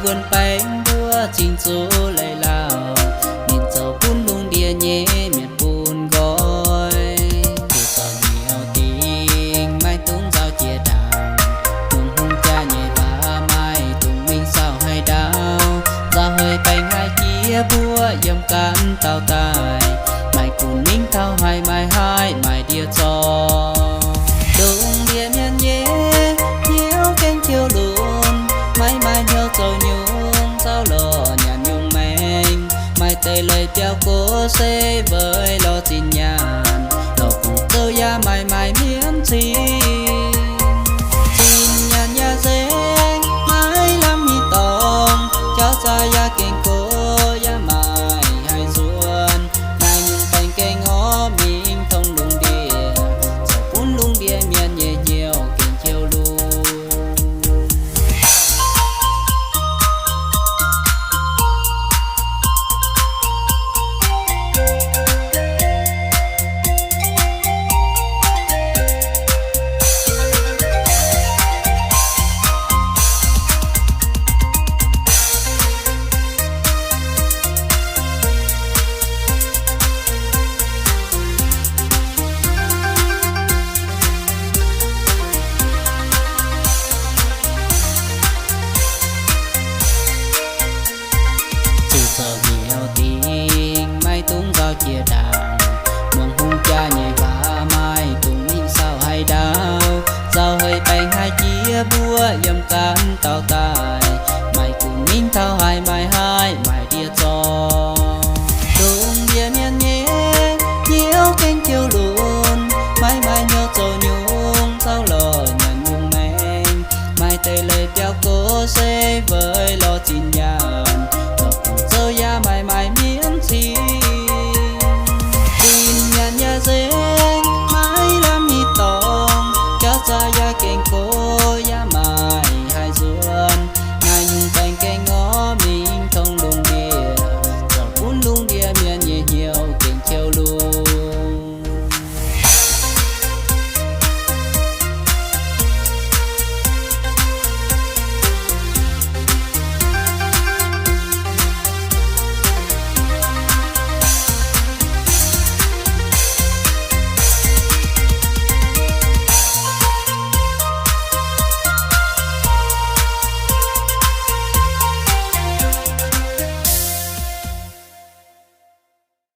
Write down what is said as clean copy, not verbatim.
vườn bánh đua chín số lại lào nhìn dầu bún lung đĩa nhé miệt bún gói từ giờ nhiều tình mai tung giao chia đào tung hung cha nhẹ và mai tung mình sao hay đau ra hơi bánh hai chia bua yếm cán tao tài mai cùng ninh thao hai mai đĩa cho đúng đĩa miên nhé nhiều canh chiều luôn mai theo dầu nhung sao lò nhà nhung mình mai tây lời theo cố xê với lo tin nhàn lo cùng tơ ya mai miễn gì